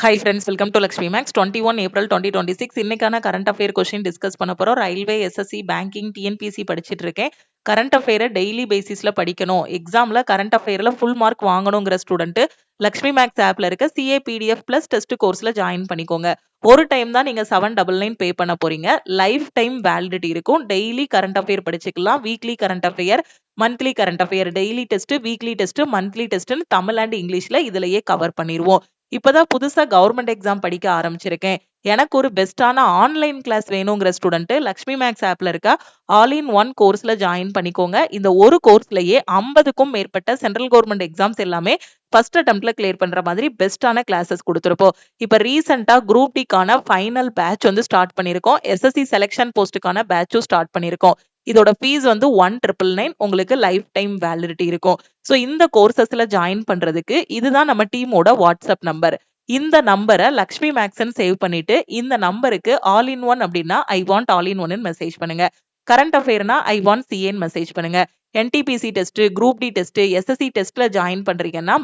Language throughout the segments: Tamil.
Hi friends, welcome to Lakshmi Max. 21 April 2026 இன்னைக்கான கரண்ட் அஃபேர் கொஸ்டின் டிஸ்கஸ் பண்ண போறோம். ரயில்வே, எஸ்எஸ்சி, பேங்கிங், டிஎன்பிசி படிச்சிட்டு இருக்கேன். கரண்ட் அஃபேரை டெய்லி பேசிஸ்ல படிக்கணும், எக்ஸாம்ல கரண்ட் அஃபேர்ல ஃபுல் மார்க் வாங்கணுங்கிற ஸ்டூடெண்ட் லக்ஷ்மி மேக்ஸ் ஆப்ல இருக்க சிஏ பிடிஎஃப் பிளஸ் டெஸ்ட் கோர்ஸ்ல ஜாயின் பண்ணிக்கோங்க. ஒரு டைம் தான் நீங்க 799 பே பண்ண போறீங்க. லைஃப் டைம் வேலிடிட்டி இருக்கும். டெய்லி கரண்ட் அஃபேர் படிச்சுக்கலாம். Weekly current affair, monthly current affair, daily test, weekly test, monthly டெஸ்ட்னு தமிழ் அண்ட் இங்கிலீஷ்ல இதுலயே கவர் பண்ணிடுவோம். இப்பதான் புதுசா கவர்மெண்ட் எக்ஸாம் படிக்க ஆரம்பிச்சிருக்கேன். எனக்கு ஒரு பெஸ்டான ஆன்லைன் கிளாஸ் வேணுங்கிற ஸ்டூடெண்ட் லக்ஷ்மி மேக்ஸ் ஆப்ல இருக்க ஆல் இன் ஒன் கோர்ஸ்ல ஜாயின் பண்ணிக்கோங்க. இந்த ஒரு கோர்ஸ்லயே 50க்கும் மேற்பட்ட சென்ட்ரல் கவர்மெண்ட் எக்ஸாம்ஸ் எல்லாமே ஃபர்ஸ்ட் அட்டெம்ப்ட்ல கிளியர் பண்ற மாதிரி பெஸ்டான கிளாஸஸ் கொடுத்துருப்போம். இப்ப ரீசெண்டா குரூப் டிக்கான ஃபைனல் பேட்ச் வந்து ஸ்டார்ட் பண்ணிருக்கோம். எஸ்எஸ்சி செலக்ஷன் போஸ்டுக்கான பேட்சும் ஸ்டார்ட் பண்ணிருக்கோம். இதோட ஃபீஸ் வந்து 1999. உங்களுக்கு லைஃப் டைம் வேலிடிட்டி இருக்கும். ஸோ இந்த கோர்சஸ்ல ஜாயின் பண்றதுக்கு இதுதான் நம்ம டீமோட வாட்ஸ்அப் நம்பர். இந்த நம்பரை லக்ஷ்மி மேக்ஸ்ன்னு சேவ் பண்ணிட்டு இந்த நம்பருக்கு ஆல் இன் ஒன் அப்படின்னா I want all in one message பண்ணுங்க. கரண்ட் அஃபேர்னா ஐ வாண்ட் சிஏன்னு மெசேஜ் பண்ணுங்க. NTPC test, group D test, SSC டெஸ்ட்ல ஜாயின் பண்றீங்கன்னா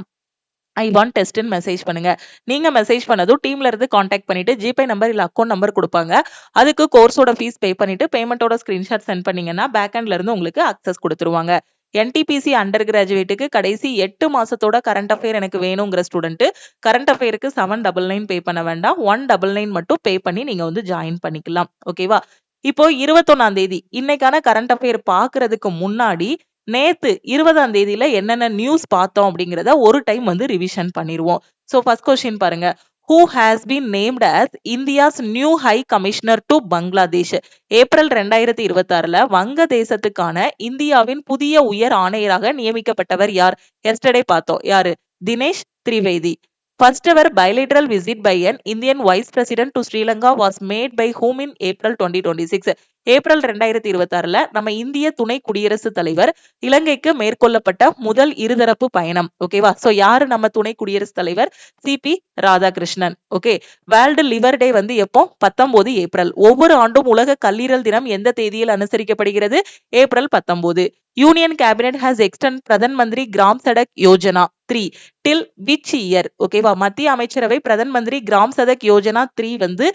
ஐ வாண்ட் டெஸ்ட்னு மெசேஜ் பண்ணுங்க. நீங்க மெசேஜ் பண்ணதும் டீம்ல இருந்து காண்டாக்ட் பண்ணிட்டு ஜிபே நம்பர் இல்ல அக்கௌண்ட் நம்பர் கொடுப்பாங்க. அதுக்கு கோர்ஸோட ஃபீஸ் பே பண்ணிட்டு பேமெண்டோட ஸ்கிரீன்ஷாட் சென்ட் பண்ணீங்கன்னா பேக்ஹண்ட்ல இருந்து உங்களுக்கு அக்சஸ் கொடுத்துருவாங்க. என்டிபிசி அண்டர் கிராஜுவேட்டுக்கு கடைசி 8 மாசத்தோட கரண்ட் அஃபேர் எனக்கு வேணுங்கிற ஸ்டூடெண்ட் கரண்ட் அஃபேருக்கு 799 பே பண்ண வேண்டாம். 199 மட்டும் பே பண்ணி நீங்க வந்து ஜாயின் பண்ணிக்கலாம். ஓகேவா? இப்போ 21ஆம் தேதி இன்னைக்கான கரண்ட் அஃபேர் பாக்குறதுக்கு முன்னாடி நேத்து 20ஆம் தேதியில என்னென்ன நியூஸ் பார்த்தோம் அப்படிங்கிறத ஒரு டைம் வந்து ரிவிஷன் பண்ணிடுவோம். ஸோ ஃபர்ஸ்ட் கொஸ்டின் பாருங்க. Who has been named as India's new High Commissioner to Bangladesh? April 2026 வங்கதேசத்துக்கான இந்தியாவின் புதிய உயர் ஆணையராக நியமிக்கப்பட்டவர் யார்? எஸ்டர்டே பார்த்தோம். யாரு? Dinesh Trivedi. First ever bilateral visit by an Indian Vice President to Sri Lanka was made by whom in April 2026? April 2026 நம்ம இந்திய துணை குடியரசுத் தலைவர் இலங்கைக்கு மேற்கொள்ளப்பட்ட முதல் இருதரப்பு பயணம். ஓகேவா? சோ யாரு நம்ம துணை குடியரசுத் தலைவர்? CP Radhakrishnan. Okay. World liver day வந்து எப்போ? 19 ஏப்ரல். ஒவ்வொரு ஆண்டும் உலக கல்லீரல் தினம் எந்த தேதியில் அனுசரிக்கப்படுகிறது? April 19. Union cabinet has extended Pradhan Mantri Gram Sadak Yojana 3 till which year? ஓகேவா? மத்திய அமைச்சரவை பிரதன் மந்திரி கிராம் சடக் யோஜனா 3 வந்து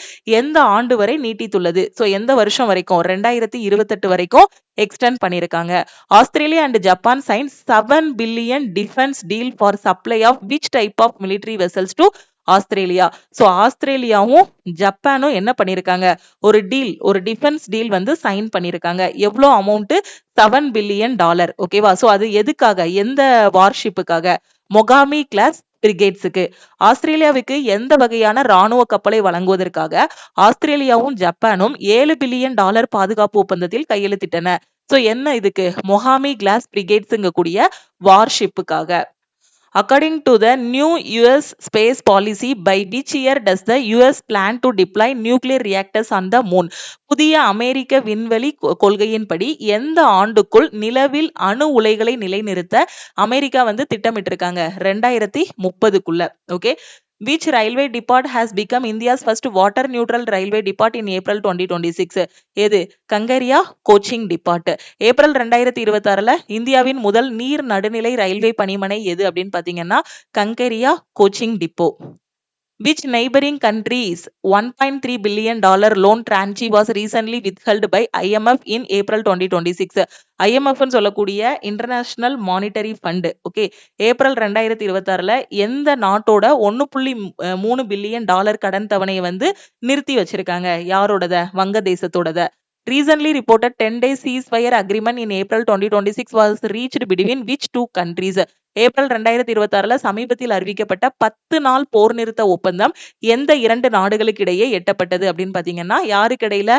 எந்த ஆண்டு வரை நீட்டித்துள்ளது? சோ எந்த வருஷம் வரைக்கும்? 2028 வரைக்கும் எக்ஸ்டெண்ட் பண்ணிருக்காங்க. Australia and Japan sign 7 billion defence deal for supply of which type of military vessels to Australia? So ஆஸ்திரேலியாவும் ஜப்பானும் என்ன பண்ணிருக்காங்க? ஒரு டீல், ஒரு டிஃபென்ஸ் டீல் வந்து சைன் பண்ணிருக்காங்க. எவ்வளவு அமௌண்ட்? $7 பில்லியன். ஓகேவா? சோ அது எதுக்காக? எந்த வார்ஷிப்புக்காக? மொகாமி கிளாஸ் பிரிகேட்ஸுக்கு. ஆஸ்திரேலியாவுக்கு எந்த வகையான ராணுவ கப்பலை வழங்குவதற்காக ஆஸ்திரேலியாவும் ஜப்பானும் $7 பில்லியன் பாதுகாப்பு ஒப்பந்தத்தில் கையெழுத்திட்டன? சோ என்ன இதுக்கு? மொகாமி கிளாஸ் பிரிகேட்ஸ்ங்க கூடிய வார்ஷிப்புக்காக. According to the new US space policy, by which year does the US plan to deploy nuclear reactors on the moon? புதிய அமெரிக்க விண்வெளி கொள்கையின்படி எந்த ஆண்டுக்குள் நிலவில் அணு உலைகளை நிலைநிறுத்த அமெரிக்கா வந்து திட்டமிட்டிருக்காங்க? 2030க்குள்ள. Okay. Which railway depot has become India's first water neutral railway depot in April 2026? எது? கங்கரியா கோச்சிங் டிபார்ட். ஏப்ரல் 2026 இந்தியாவின் முதல் நீர் நடுநிலை ரயில்வே பணிமனை எது அப்படின்னு பாத்தீங்கன்னா Kankaria coaching depot. Which neighboring country's $1.3 billion loan tranche was recently withheld by IMF in April 2026? IMF சொல்லக்கூடிய international monetary fund. Okay. April 2026 எந்த நாட்டோட 1.3 பில்லியன் கடன் தவணையை வந்து நிறுத்தி வச்சிருக்காங்க? யாரோடத? வங்கதேசத்தோடத. Recently reported 10-day ceasefire agreement in April 2026 was reached between which two countries? April 2026 சமீபத்தில் அறிவிக்கப்பட்ட 10 நாள் போர் நிறுத்த ஒப்பந்தம் எந்த 2 நாடுகளுக்கு இடையே எட்டப்பட்டது அப்படின்னு பாத்தீங்கன்னா யாருக்கு இடையில?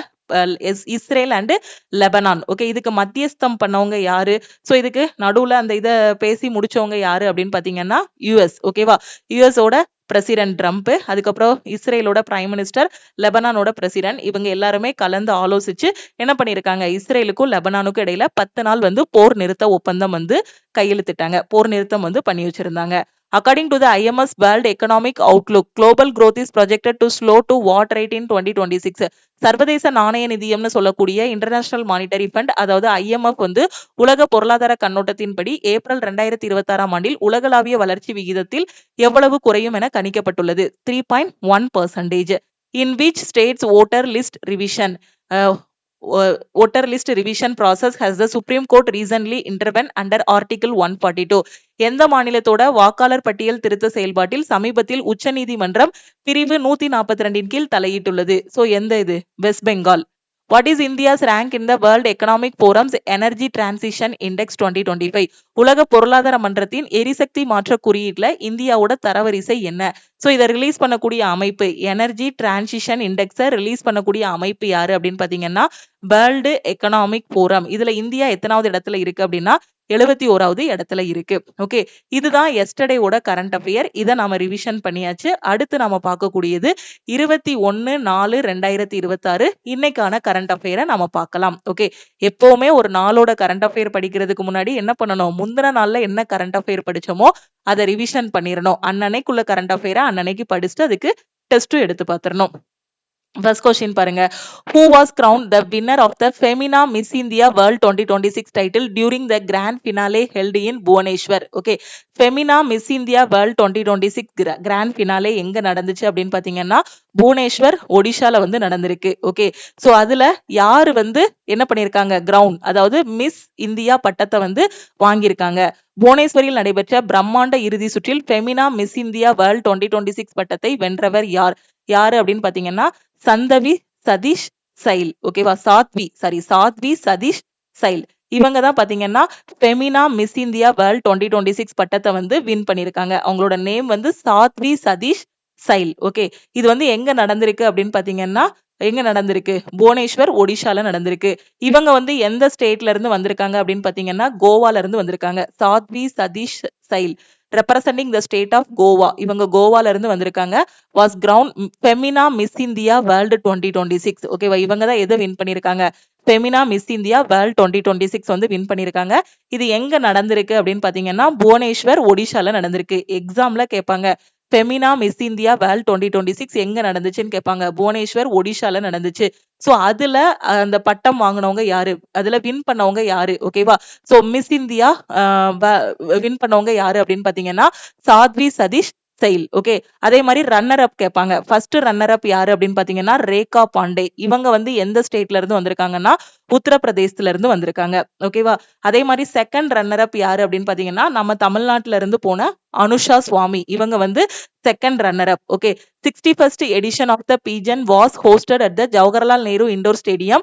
Israel and Lebanon. ஓகே. இதுக்கு மத்தியஸ்தம் பண்ணவங்க யாரு? சோ இதுக்கு நடுவுல அந்த இத பேசி முடிச்சவங்க யாரு அப்படின்னு பாத்தீங்கன்னா யுஎஸ். ஓகேவா? யுஎஸோட பிரசிடென்ட் ட்ரம்ப், அதுக்கப்புறம் இஸ்ரேலோட பிரைம் மினிஸ்டர், லெபனானோட பிரசிடென்ட், இவங்க எல்லாருமே கலந்து ஆலோசிச்சு என்ன பண்ணிருக்காங்க? இஸ்ரேலுக்கும் லெபனானுக்கும் இடையில 10 நாள் வந்து போர் நிறுத்த ஒப்பந்தம் வந்து கையெழுத்திட்டாங்க. போர் நிறுத்தம் வந்து பண்ணி வச்சிருந்தாங்க. According to the IMF World Economic Outlook, global growth is projected to slow to what rate in 2026? சர்வதேச நாணய நிதியம்னு சொல்லக்கூடிய இன்டர்நேஷனல் மானிட்டரி ஃபண்ட், அதாவது ஐஎம்எஃப் வந்து உலக பொருளாதார கண்ணோட்டத்தின்படி ஏப்ரல் 2026ஆம் ஆண்டில் உலகளாவிய வளர்ச்சி விகிதத்தில் எவ்வளவு குறையும் என கணிக்கப்பட்டுள்ளது. 3.1%. In which states voter list revision process has the Supreme Court recently intervened under Article 142? எந்த மாநிலத்தோட வாக்காளர் பட்டியல் திருத்த செயல்பாட்டில் சமீபத்தில் உச்சநீதிமன்றம் பிரிவு 142 கீழ் தலையிட்டுள்ளது. சோ எந்த இது? West Bengal. What is India's rank in the World Economic Forum's Energy Transition Index 2025? உலக பொருளாதார மன்றத்தின் எரிசக்தி மாற்ற குறியீட்டுல இந்தியாவோட தரவரிசை என்ன? சோ இதை ரிலீஸ் பண்ணக்கூடிய அமைப்பு, எனர்ஜி டிரான்சிஷன் இண்டெக்ஸை ரிலீஸ் பண்ணக்கூடிய அமைப்பு யாரு அப்படின்னு பாத்தீங்கன்னா வேர்ல்டு எக்கனாமிக் போரம். இதுல இந்தியா எத்தனாவது இடத்துல இருக்கு அப்படின்னா 71வது இடத்துல இருக்கு. ஓகே, இதுதான் எஸ்டர்டேவோட கரண்ட் அஃபேர். இதை நாம ரிவிஷன் பண்ணியாச்சு. அடுத்து நாம பார்க்கக்கூடியது 21/4/2026 இன்னைக்கான கரண்ட் அஃபேரை நாம பார்க்கலாம். ஓகே, எப்பவுமே ஒரு நாளோட கரண்ட் அஃபேர் படிக்கிறதுக்கு முன்னாடி என்ன பண்ணணும்? முந்தின நாள்ல என்ன கரண்ட் அஃபேர் படிச்சோமோ அதை ரிவிஷன் பண்ணிடணும். அன்னன்னைக்குள்ள கரண்ட் அஃபேரை அன்னன்னைக்கு படிச்சுட்டு அதுக்கு டெஸ்ட்டும் எடுத்து பார்த்திடணும். First question பாருங்க. Who was crowned the winner of the Femina Miss India World 2026 title during the grand finale held in Bhubaneswar? Okay, Femina Miss India World 2026 grand finale எங்க நடந்துச்சு அப்படின்னு பாத்தீங்கன்னா புவனேஸ்வர் ஒடிஷால வந்து நடந்திருக்கு. ஓகே, சோ அதுல யாரு வந்து என்ன பண்ணிருக்காங்க? கிரவுண்ட், அதாவது மிஸ் இந்தியா பட்டத்தை வந்து வாங்கியிருக்காங்க. புவனேஸ்வரில் நடைபெற்ற பிரம்மாண்ட இறுதி சுற்றில் ஃபெமினா மிஸ் இந்தியா வேர்ல்ட் 2026 பட்டத்தை வென்றவர் யார்? யாரு அப்படின்னு பாத்தீங்கன்னா சந்தவி சதீஷ் சைல். ஓகேவா, சாத்வி சதீஷ் சைல். இவங்க தான் பாத்தீங்கன்னா ஃபெமினா மிஸ் இந்தியா வேர்ல்ட் 2026 பட்டத்தை வந்து வின் பண்ணிருக்காங்க. அவங்களோட நேம் வந்து சாத்வி சதீஷ் சைல். ஓகே, இது வந்து எங்க நடந்திருக்கு அப்படின்னு பாத்தீங்கன்னா புவனேஸ்வர் ஒடிஷால நடந்திருக்கு. இவங்க வந்து எந்த ஸ்டேட்ல இருந்து வந்திருக்காங்க அப்படின்னு பாத்தீங்கன்னா கோவால இருந்து வந்திருக்காங்க. Sadhvi Satish சைல் representing the state of Goa. இவங்க கோவால இருந்து வந்திருக்காங்க. was crowned Femina Miss India World 2026. ஓகேவா, இவங்க தான் எதை வின் பண்ணிருக்காங்க? Femina Miss India World 2026 வந்து வின் பண்ணிருக்காங்க. இது எங்க நடந்திருக்கு அப்படின்னு பாத்தீங்கன்னா புவனேஸ்வர் ஒடிஷால நடந்திருக்கு. எக்ஸாம்ல கேட்பாங்க ஃபெமினா மிஸ் இந்தியா வேர்ல்ட் 2026 எங்க நடந்துச்சுன்னு கேட்பாங்க. புவனேஸ்வர் ஒடிஷால நடந்துச்சு. சோ அதுல அந்த பட்டம் வாங்கினவங்க யாரு? அதுல வின் பண்ணவங்க யாரு? ஓகேவா, சோ மிஸ் இந்தியா வின் பண்ணவங்க யாரு அப்படின்னு பாத்தீங்கன்னா சாத்வி சதீஷ் சைல். ஓகே, அதே மாதிரி ரன்னர் அப் கேட்பாங்க. ஃபர்ஸ்ட் ரன்னர் அப் யாரு அப்படின்னு பாத்தீங்கன்னா ரேகா பாண்டே. இவங்க வந்து எந்த ஸ்டேட்ல இருந்து வந்திருக்காங்கன்னா உத்தரப்பிரதேசத்துல இருந்து வந்திருக்காங்க. ஓகேவா, அதே மாதிரி செகண்ட் ரன்னர் அப் யாரு அப்படின்னு பாத்தீங்கன்னா நம்ம தமிழ்நாட்டுல இருந்து போன அனுஷா சுவாமி. இவங்க வந்து second runner up. Okay, 61st edition of the pageant was hosted at the Jawaharlal Nehru Indoor Stadium,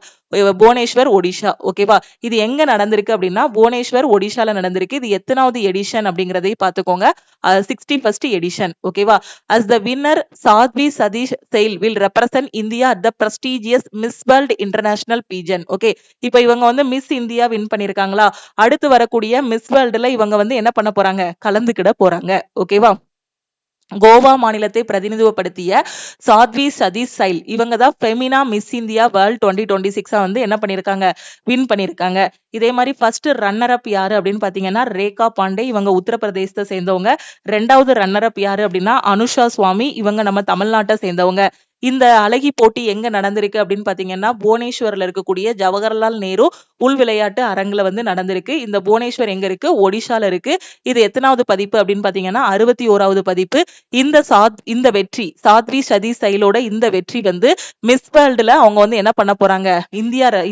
Bhubaneswar Odisha. ஓகேவா, இது எங்க நடந்திருக்கு அப்படின்னா புவனேஸ்வர் ஒடிஷால நடந்திருக்கு. இது எத்தனாவது எடிஷன் அப்படிங்கறதை பாத்துக்கோங்க. 61st edition. ஓகேவா, as the winner Saathvi Satish Sail will represent India at the prestigious Miss World International pageant. Okay, இப்போ இவங்க வந்து மிஸ் இந்தியா வின் பண்ணிருக்காங்களா? அடுத்து வரக்கூடிய மிஸ் வேர்ல்டுல இவங்க வந்து என்ன பண்ண போறாங்க? கலந்துக்கிட போறாங்க. ஓகேவா, கோவா மாநிலத்தை பிரதிநிதித்துவப்படுத்திய சாத்வி சதீஷ் சைல் இவங்க தான் ஃபெமினா மிஸ் இந்தியா வேர்ல்ட் 2026 வந்து என்ன பண்ணிருக்காங்க? வின் பண்ணிருக்காங்க. இதே மாதிரி ஃபர்ஸ்ட் ரன்னர் அப் யாரு அப்படின்னு பாத்தீங்கன்னா ரேகா பாண்டே. இவங்க உத்தரப்பிரதேசத்தை சேர்ந்தவங்க. ரெண்டாவது ரன்னர் அப் யாரு அப்படின்னா அனுஷா சுவாமி. இவங்க நம்ம தமிழ்நாட்டை சேர்ந்தவங்க. இந்த அழகி போட்டி எங்க நடந்திருக்கு அப்படின்னு பாத்தீங்கன்னா புவனேஸ்வர்ல இருக்கக்கூடிய ஜவஹர்லால் நேரு உள் விளையாட்டு அரங்குல வந்து நடந்திருக்கு. இந்த புவனேஸ்வர் எங்க இருக்கு? ஒடிஷால இருக்கு. இது எத்தனாவது பதிப்பு அப்படின்னு பாத்தீங்கன்னா 61வது பதிப்பு. இந்த வெற்றி சாத்வி சதீஷ் சைலோட இந்த வெற்றி வந்து மிஸ் வேர்ல்டுல அவங்க வந்து என்ன பண்ண போறாங்க?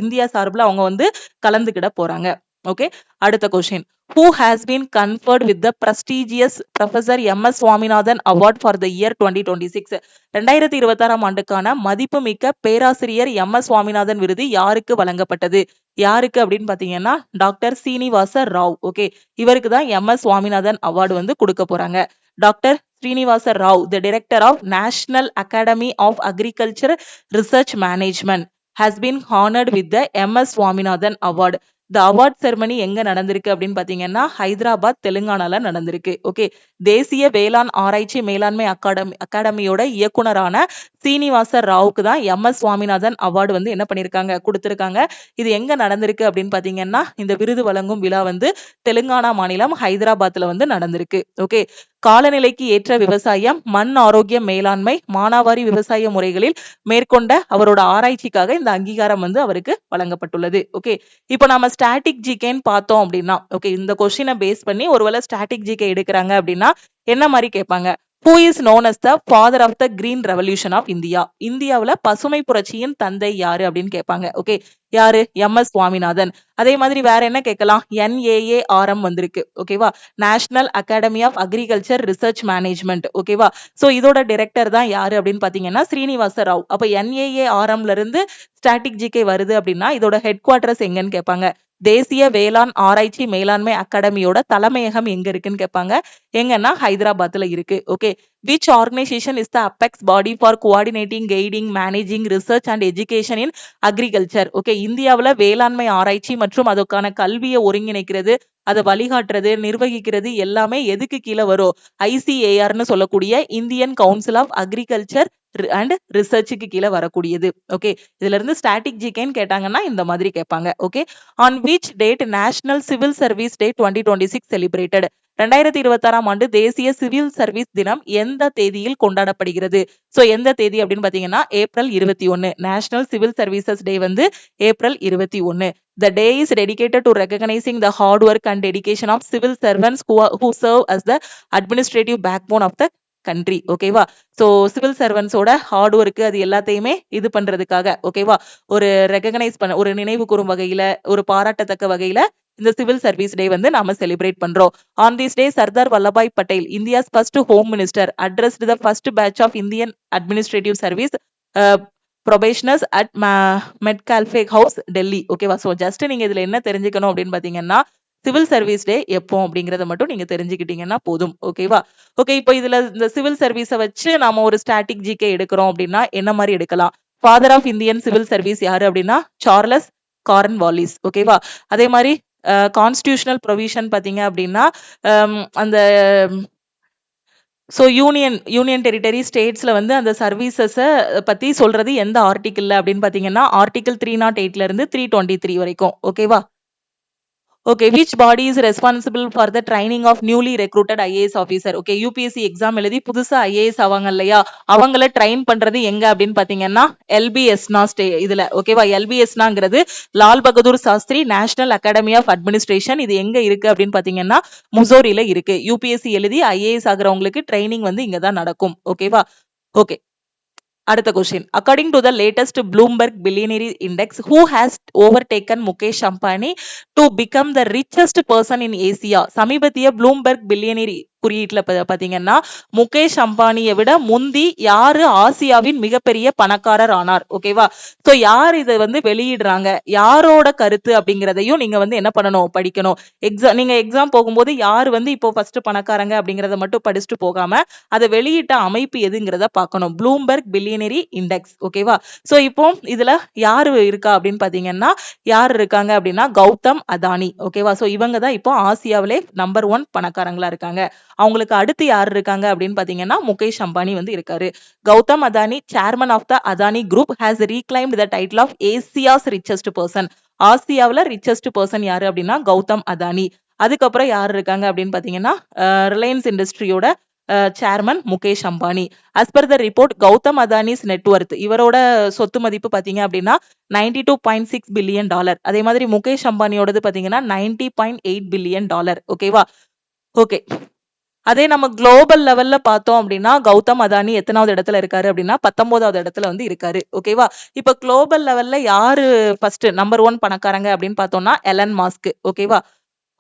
இந்தியா சார்பில் அவங்க வந்து கலந்துக்கிட போறாங்க. ஓகே, அடுத்த question. Who has been conferred with the prestigious Professor M.S. Swaminathan Award for the year 2026? 2026ஆம் ஆண்டுக்கான மதிப்புமிக்க பேராசிரியர் எம்.எஸ். சுவாமிநாதன் விருது யாருக்கு வழங்கப்பட்டது? யாருக்கு அப்படின்னு பாத்தீங்கன்னா டாக்டர் சீனிவாச ராவ். ஓகே, இவருக்கு தான் எம்.எஸ். சுவாமிநாதன் அவார்டு வந்து கொடுக்க போறாங்க. Doctor Srinivasa Rao, the director of National Academy of Agriculture Research Management, has been honored with the M.S. Swaminathan Award. The award ceremony எங்க நடந்திருக்கு அப்படின்னு பாத்தீங்கன்னா ஹைதராபாத் தெலுங்கானால நடந்திருக்கு. ஓகே, தேசிய வேளாண் ஆராய்ச்சி மேலாண்மை அகாடமியோட இயக்குனரான சீனிவாச ராவுக்கு தான் எம்.எஸ். சுவாமிநாதன் அவார்டு வந்து என்ன பண்ணிருக்காங்க? கொடுத்திருக்காங்க. இது எங்க நடந்திருக்கு அப்படின்னு பாத்தீங்கன்னா இந்த விருது வழங்கும் விழா வந்து தெலுங்கானா மாநிலம் ஹைதராபாத்ல வந்து நடந்திருக்கு. ஓகே, காலநிலைக்கு ஏற்ற விவசாயம், மண் ஆரோக்கிய மேலாண்மை, மானாவாரி விவசாய முறைகளில் மேற்கொண்ட அவரோட ஆராய்ச்சிக்காக இந்த அங்கீகாரம் வந்து அவருக்கு வழங்கப்பட்டுள்ளது. ஓகே, இப்போ நம்ம ஸ்டாட்டிக் ஜிகேன்னு பார்த்தோம் அப்படின்னா, ஓகே, இந்த கொஸ்டினை பேஸ் பண்ணி ஒருவேளை ஸ்டாட்டிக் ஜிகே எடுக்கிறாங்க அப்படின்னா என்ன மாதிரி கேட்பாங்க? Who is known as the father of the green revolution of India? இந்தியாவுல பசுமை புரட்சியின் தந்தை யாரு அப்படின்னு கேட்பாங்க. ஓகே, யாரு? எம்.எஸ். சுவாமிநாதன். அதே மாதிரி வேற என்ன கேட்கலாம்? NAARM வந்திருக்கு. ஓகேவா? National academy of agriculture research management. ஓகேவா? சோ இதோட டைரக்டர் தான் யாரு அப்படின்னு பாத்தீங்கன்னா ஸ்ரீனிவாச ராவ். அப்ப NAARMல இருந்து ஸ்டாட்டிக் ஜிகே வருது அப்படின்னா இதோட ஹெட் குவார்டர்ஸ் எங்கன்னு கேட்பாங்க. தேசிய வேளாண் ஆராய்ச்சி மேலாண்மை அகாடமியோட தலைமையகம் எங்க இருக்குன்னு கேட்பாங்க. எங்கன்னா ஹைதராபாத்ல இருக்கு. Okay, which organization is the apex body for coordinating, guiding, managing research and education in agriculture? Okay, இந்தியாவுல வேளாண்மை ஆராய்ச்சி மற்றும் அதுக்கான கல்வியை ஒருங்கிணைக்கிறது, அதை வழிகாட்டுறது, நிர்வகிக்கிறது எல்லாமே எதுக்கு கீழே வரும்? ICARன்னு சொல்லக்கூடிய Indian council of agriculture and ரிசர்ச்சுக்கு கீழே வரக்கூடியது. ஓகே, இதுல இருந்து ஸ்டாட்டிக் ஜிகேன்னு கேட்டாங்கன்னா இந்த மாதிரி கேட்பாங்க. Okay, on which date national civil service day 2026 celebrated? 2026ஆம் ஆண்டு தேசிய சிவில் சர்வீஸ் தினம் எந்த தேதியில் கொண்டாடப்படுகிறது? சோ எந்த தேதி அப்படின்னு பாத்தீங்கன்னா ஏப்ரல் 21. நேஷனல் சிவில் சர்வீசஸ் டே வந்து April 21. The day is dedicated to recognizing the hard work and dedication of civil servants who serve as the administrative backbone of the country. ஓகேவா? சோ சிவில் சர்வன்ஸோட ஹார்ட் ஒர்க் அது எல்லாத்தையுமே இது பண்றதுக்காக, ஓகேவா, ஒரு ரெகக்னைஸ் பண்ண, ஒரு நினைவு கூறும் வகையில, ஒரு பாராட்டத்தக்க வகையில இந்த சிவில் சர்வீஸ் டே வந்து நாம செலிப்ரேட் பண்றோம். On this day Sardar Vallabhbhai Patel, India's first home minister, addressed the first batch of Indian administrative service probationers at Metcalfe House, Delhi. ஓகேவா? சோ ஜஸ்ட் நீங்க இதுல என்ன தெரிஞ்சுக்கணும் அப்படின்னு பாத்தீங்கன்னா சிவில் சர்வீஸ் டே எப்போ அப்படிங்கறத மட்டும் நீங்க தெரிஞ்சுக்கிட்டீங்கன்னா போதும். ஓகேவா? ஓகே, இப்போ இதுல இந்த சிவில் சர்வீஸை வச்சு நாம ஒரு ஸ்டாட்டிக் ஜிகே எடுக்கிறோம் அப்படின்னா என்ன மாதிரி எடுக்கலாம்? Father of Indian civil service யாரு அப்படின்னா சார்லஸ் கார்ன்வாலிஸ். ஓகேவா? அதே மாதிரி கான்ஸ்டிடியூஷனல் ப்ரொவிஷன் பாத்தீங்க அப்படின்னா அந்த ஸோ யூனியன் டெரிட்டரி ஸ்டேட்ஸ்ல வந்து அந்த சர்வீசஸை பத்தி சொல்றது எந்த ஆர்டிகிள் அப்படின்னு பாத்தீங்கன்னா ஆர்டிகிள் 308ல இருந்து 323 வரைக்கும். ஓகேவா? Okay, which body is responsible for the training of newly recruited IAS officer? Okay, UPSC exam எழுதி புதுசா IAS ஆவாங்க இல்லையா, அவங்கள ட்ரெயின் பண்றது எங்க அப்படின்னு பாத்தீங்கன்னா LBSனா இதுல. ஓகேவா? LBSனாங்கிறது Lal Bahadur Shastri national academy of administration. இது எங்க இருக்கு அப்படின்னு பாத்தீங்கன்னா முசோரியில இருக்கு. UPSC எழுதி IAS ஆகுறவங்களுக்கு ட்ரைனிங் வந்து இங்கதான் நடக்கும். ஓகேவா? ஓகே, அடுத்த question. According to the latest Bloomberg billionaire index, who has overtaken Mukesh Ambani to become the richest person in Asia? சமீபத்திய ப்ளூம்பர்க் பில்லியனரி குறியீட்டுல பாத்தீங்கன்னா முகேஷ் அம்பானியை விட முந்தி யாரு ஆசியாவின் மிகப்பெரிய பணக்காரர் ஆனார்? ஓகேவா? சோ யார் இதை வந்து வெளியிடுறாங்க, யாரோட கருத்து அப்படிங்கிறதையும் நீங்க வந்து என்ன பண்ணணும்? படிக்கணும். நீங்க எக்ஸாம் போகும்போது யாரு வந்து இப்போ ஃபர்ஸ்ட் பணக்காரங்க அப்படிங்கறத மட்டும் படிச்சுட்டு போகாம அதை வெளியிட்ட அமைப்பு எதுங்கிறத பார்க்கணும். Bloomberg billionaire index. ஓகேவா? சோ இப்போ இதுல யாரு இருக்கா அப்படின்னு பாத்தீங்கன்னா யார் இருக்காங்க அப்படின்னா கௌதம் அதானி. ஓகேவா? சோ இவங்க தான் இப்போ ஆசியாவிலே நம்பர் 1 பணக்காரங்களா இருக்காங்க. அவங்களுக்கு அடுத்து யார் இருக்காங்க அப்படின்னு பாத்தீங்கன்னா முகேஷ் அம்பானி வந்து இருக்காரு. Gautam Adani, chairman of the Adani group, has reclaimed the title of Asia's richest person. ஆசியாவில ரிச்சஸ்ட் பர்சன் யாரு அப்படின்னா கௌதம் அதானி. அதுக்கப்புறம் யார் இருக்காங்க அப்படின்னு பாத்தீங்கன்னா ரிலையன்ஸ் இண்டஸ்ட்ரியோட chairman Mukesh Ambani. as per the report Gautam Adani's net worth, இவரோட சொத்து மதிப்பு பாத்தீங்க அப்படின்னா $92.6 பில்லியன். அதே மாதிரி முகேஷ் அம்பானியோடது பாத்தீங்கன்னா $90.8 பில்லியன். ஓகேவா? ஓகே, அதே நம்ம குளோபல் லெவல்ல பார்த்தோம் அப்படின்னா கௌதம் அதானி எத்தனாவது இடத்துல இருக்காரு அப்படின்னா 19வது இடத்துல வந்து இருக்காரு. ஓகேவா? இப்ப குளோபல் லெவல்ல யாரு ஃபர்ஸ்ட் நம்பர் 1 பணக்காரங்க அப்படின்னு பார்த்தோம்னா எலன் மாஸ்க். ஓகேவா?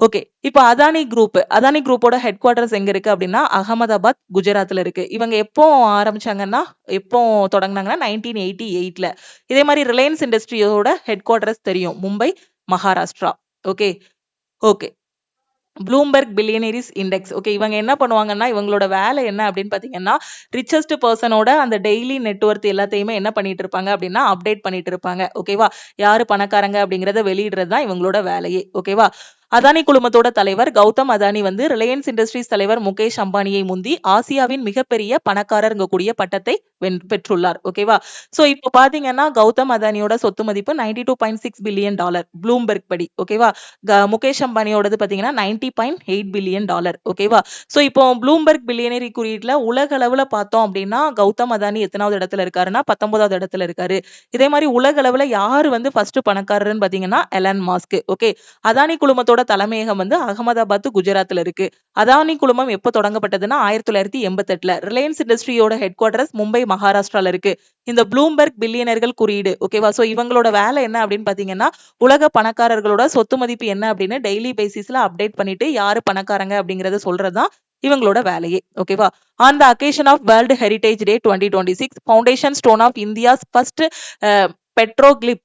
ஓகே, இப்போ அதானி குரூப்போட ஹெட் குவார்டர்ஸ் எங்க இருக்கு அப்படின்னா அகமதாபாத், குஜராத்ல இருக்கு. இவங்க எப்போ ஆரம்பிச்சாங்கன்னா எப்போ தொடங்கினாங்கன்னா 1988ல. இதே மாதிரி ரிலையன்ஸ் இண்டஸ்ட்ரியோட ஹெட் குவார்டர்ஸ் தெரியும், Mumbai, Maharashtra. Okay okay Bloomberg billionaires index. Okay, இவங்க என்ன பண்ணுவாங்கன்னா இவங்களோட வேலை என்ன அப்படின்னு பாத்தீங்கன்னா ரிச்சஸ்ட் பர்சனோட அந்த டெய்லி நெட்வொர்த் எல்லாத்தையுமே என்ன பண்ணிட்டு இருப்பாங்க அப்படின்னா அப்டேட் பண்ணிட்டு இருப்பாங்க. ஓகேவா? யாரு பணக்காரங்க அப்படிங்கறத வெளியிடுறது தான் இவங்களோட வேலையே. ஓகேவா? அதானி குழுமத்தோட தலைவர் கௌதம் அதானி வந்து ரிலையன்ஸ் இண்டஸ்ட்ரீஸ் தலைவர் முகேஷ் அம்பானியை முந்தி ஆசியாவின் மிகப்பெரிய பணக்காரர் கூடிய பட்டத்தை பெற்றுள்ளார். ஓகேவா? சோ இப்போ பாத்தீங்கன்னா கௌதம் அதானியோட சொத்து மதிப்பு $92.6 பில்லியன் ப்ளூம்பெர்க் படி. ஓகேவா? முகேஷ் அம்பானியோடது பாத்தீங்கன்னா $90.8 பில்லியன். ஓகேவா? சோ இப்போ ப்ளூம்பெர்க் பில்லியனரி குறியீட்டுல உலக அளவுல பார்த்தோம் அப்படின்னா கௌதம் அதானி எத்தனாவது இடத்துல இருக்காருன்னா 19வது இடத்துல இருக்காரு. இதே மாதிரி உலக அளவுல யாரு வந்து ஃபர்ஸ்ட் பணக்காரர்னு பாத்தீங்கன்னா எலன் மாஸ்க். ஓகே, அதானி குழுமத்தோட தலைமையகம் வந்து அகமதாபாத் குஜராத்ல இருக்கு. அதானி குழுமம் எப்போ தொடங்கப்பட்டதுன்னா 1988ல. ரிலையன்ஸ் இண்டஸ்ட்ரியோட ஹெட் குவார்டர்ஸ் மும்பை மகாராஷ்டிரால இருக்கு. இந்த ப்ளூம்பெர்க் பில்லியனர்கள் குறியீடு. ஓகேவா? சோ இவங்களோட வேலை என்ன அப்படின்னு பாத்தீங்கன்னா உலக பணக்காரர்களோட சொத்து மதிப்பு என்ன அப்படின்னு டெய்லி பேசிஸ்ல அப்டேட் பண்ணிட்டு யாரு பணக்காரங்க அப்படிங்கறத சொல்றதுதான் இவங்களோட வேலையே. ஓகேவா? On the occasion of world heritage day 2026 foundation stone of India's first petroglyph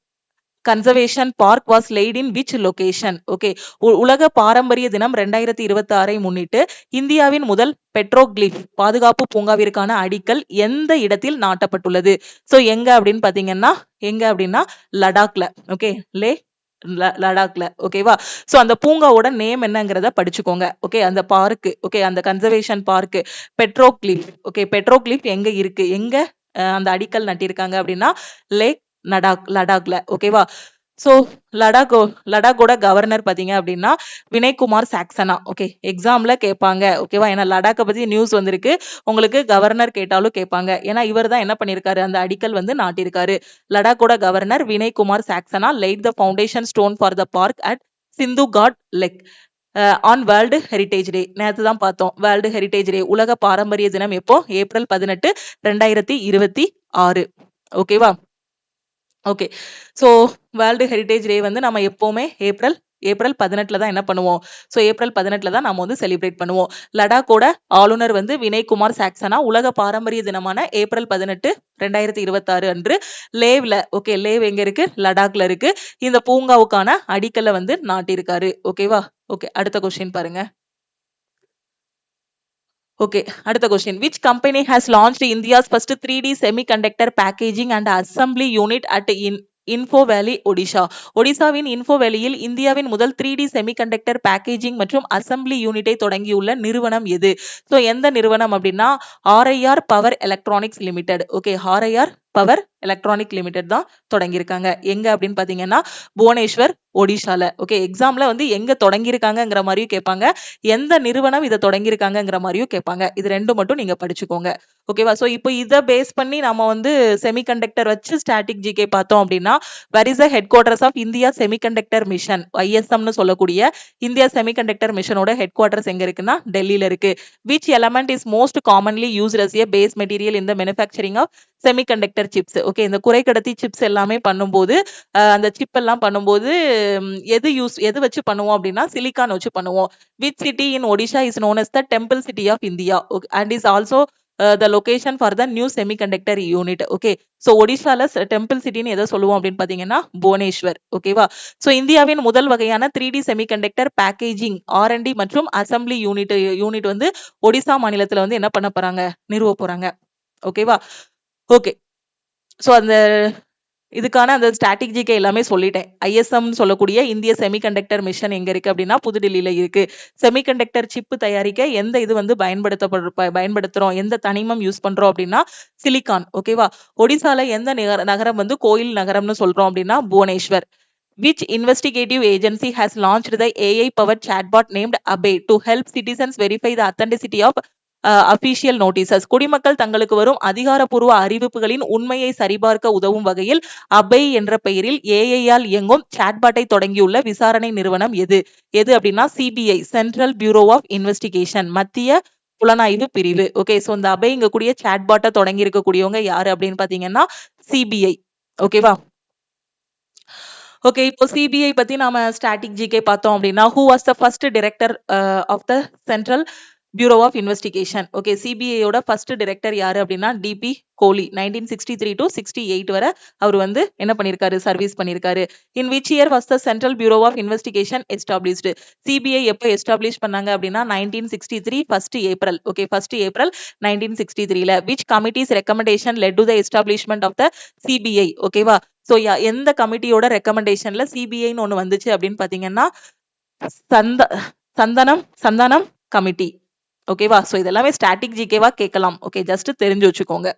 conservation park was laid in which location? Okay, உலக பாரம்பரிய தினம் 2026 முன்னிட்டு இந்தியாவின் முதல் பெட்ரோக்ளிப் பாதுகாப்பு பூங்காவிற்கான அடிக்கல் எந்த இடத்தில் நாட்டப்பட்டுள்ளது? சோ எங்க அப்படின்னு பாத்தீங்கன்னா லடாக்ல. ஓகே, லடாக்ல. ஓகேவா? சோ அந்த பூங்காவோட நேம் என்னங்கிறத படிச்சுக்கோங்க. ஓகே, அந்த பார்க், ஓகே, அந்த கன்சர்வேஷன் பார்க் பெட்ரோக்ளிப். ஓகே, பெட்ரோக்ளிப் எங்க இருக்கு, எங்க அந்த அடிக்கல் நட்டிருக்காங்க அப்படின்னா லடாக்ல. ஓகேவா? சோ லடாக்கோட கவர்னர் பாத்தீங்க அப்படின்னா வினய்குமார் சாக்சனா. ஓகே, எக்ஸாம்ல கேட்பாங்க. ஓகேவா? ஏன்னா லடாக்கை பத்தி நியூஸ் வந்திருக்கு, உங்களுக்கு கவர்னர் கேட்டாலும் கேட்பாங்க. ஏன்னா இவர் தான் என்ன பண்ணிருக்காரு, அந்த அடிக்கல் வந்து நாட்டிருக்காரு. லடாக்கோட governor Vinay Kumar Saxena laid the foundation stone for the park at Sindhu Ghat lake on world heritage day. நேற்று தான் பார்த்தோம் வேர்ல்டு ஹெரிடேஜ் டே, உலக பாரம்பரிய தினம் எப்போ? ஏப்ரல் 18, 2026. ஓகேவா? ஓகே, சோ வேர்ல்டு ஹெரிடேஜ் டே வந்து நம்ம எப்பவுமே ஏப்ரல் 18 தான் என்ன பண்ணுவோம்? சோ ஏப்ரல் 18 தான் நம்ம வந்து செலிப்ரேட் பண்ணுவோம். லடாக்கோட ஆளுநர் வந்து வினய்குமார் சாக்சனா உலக பாரம்பரிய தினமான ஏப்ரல் 18, 2026 அன்று லேவ்ல, ஓகே, லேவ் எங்க இருக்கு? லடாக்ல இருக்கு. இந்த பூங்காவுக்கான அடிக்கல்ல வந்து நாட்டிருக்காரு. ஓகேவா? ஓகே, அடுத்த கொஸ்டின் பாருங்க. Okay, அடுத்த question. Which company has launched India's first 3D semiconductor packaging and assembly unit at Info Valley, Odisha? ஒடிசாவின் இன்ஃபோ வேலியில் இந்தியாவின் முதல் 3D செமிகண்டக்டர் பேக்கேஜிங் மற்றும் அசம்பிளி யூனிட்டை தொடங்கியுள்ள நிறுவனம் எது? ஸோ எந்த நிறுவனம் அப்படின்னா RIR power electronics limited. Okay, RIR power electronic limited தான் தொடங்கியிருக்காங்க. எங்க அப்படின்னு பாத்தீங்கன்னா புவனேஸ்வர், ஒடிஷால. ஓகே, எக்ஸாம்ல வந்து எங்க தொடங்கியிருக்காங்கிற மாதிரியும் கேட்பாங்க, எந்த நிறுவனம் இதை தொடங்கியிருக்காங்கிற மாதிரியும் கேட்பாங்க. இது ரெண்டும் மட்டும் நீங்க படிச்சுக்கோங்க. ஓகேவா? சோ இப்போ இதை பேஸ் பண்ணி நம்ம வந்து செமிகண்டக்டர் வச்சு ஸ்டாட்டிக் ஜிகே பார்த்தோம் அப்படின்னா where is the headquarters of India semiconductor mission, ISMனு சொல்லக்கூடிய இந்தியா செமிகண்டக்டர் மிஷனோட ஹெட் குவார்டர்ஸ் எங்க இருக்குன்னா டெல்லியில இருக்கு. Which element is most commonly used as a base material in the manufacturing of semiconductor chips? Okay, இந்த குறைக்கடத்தி சிப்ஸ் எல்லாமே பண்ணும்போது அந்த சிப் எல்லாம் பண்ணும்போது எது வச்சு பண்ணுவோம் அப்படின்னா சிலிக்கான் வச்சு பண்ணுவோம். Which city in Odisha is known as the temple city of India and is also the location for the new semiconductor unit. Okay, so ஒடிஷால டெம்பிள் சிட்டின்னு எதை சொல்லுவோம் அப்படின்னு பாத்தீங்கன்னா புவனேஸ்வர். ஓகேவா? சோ இந்தியாவின் முதல் வகையான 3D செமிகண்டக்டர் பேக்கேஜிங் R&D மற்றும் அசம்பிளி யூனிட் வந்து ஒடிசா மாநிலத்துல வந்து என்ன பண்ண போறாங்க, நிறுவ போறாங்க. ஓகேவா? ஓகே, சோ அந்த இதுக்கான அந்த ஸ்டாட்டிக் ஜிகே எல்லாமே சொல்லிட்டேன். ISM சொல்லக்கூடிய இந்திய செமிகண்டக்டர் மிஷன் எங்க இருக்கு அப்படின்னா புதுடில்லியில இருக்கு. செமிகண்டக்டர் சிப்பு தயாரிக்க எந்த இது வந்து பயன்படுத்துறோம், எந்த தனிமம் யூஸ் பண்றோம் அப்படின்னா சிலிக்கான். ஓகேவா? ஒடிசால எந்த நகரம் வந்து கோயில் நகரம்னு சொல்றோம் அப்படின்னா Bhubaneswar. Which investigative agency has launched the AI powered chatbot named Abhay to help citizens verify the authenticity of official notices? குடிமக்கள் தங்களுக்கு வரும் அதிகாரப்பூர்வ அறிவிப்புகளின் உண்மையை சரிபார்க்க உதவும் வகையில் அபை என்ற பெயரில் AI-ஆல் இயங்கும் சாட்பாட்டை தொடங்கியுள்ள விசாரணை நிறுவனம் எது அப்படின்னா CBI, central bureau of investigation, மத்திய புலனாய்வு பிரிவு. ஓகே, சோ இந்த அபை இங்க கூடிய சாட்பாட்டை தொடங்கி இருக்கக்கூடியவங்க யாரு அப்படின்னு பாத்தீங்கன்னா CBI. ஓகேவா? ஓகே, இப்போ CBI பத்தி நாம ஸ்டாட்டிக் ஜிகே பார்த்தோம் அப்படின்னா who was the first director of the central bureau of investigation? Okay, சிபிஐயோட ஃபர்ஸ்ட் டைரக்டர் யாரு அப்படின்னா DP கோலி. 1963 to 68 வரை அவர் வந்து என்ன பண்ணிருக்காரு, சர்வீஸ் பண்ணிருக்காரு. In which year was the central bureau of investigation established? CBI எப்போ எஸ்டாப்ளிஷ் பண்ணாங்க அப்படின்னா 1963 1st April. Okay, 1st April 1963ல. Which committee's recommendation led to the establishment of the CBI? ஓகேவா? சோ எந்த கமிட்டியோட ரெக்கமெண்டேஷன்ல சிபிஐன்னு ஒண்ணு வந்துச்சு அப்படின்னு பாத்தீங்கன்னா சந்த சந்தனம் கமிட்டி. ஓகேவா? சோ இதெல்லாமே ஸ்டாட்டிக் ஜிகேவா கேட்கலாம். ஓகே, ஜஸ்ட் தெரிஞ்சு வச்சுக்கோங்க.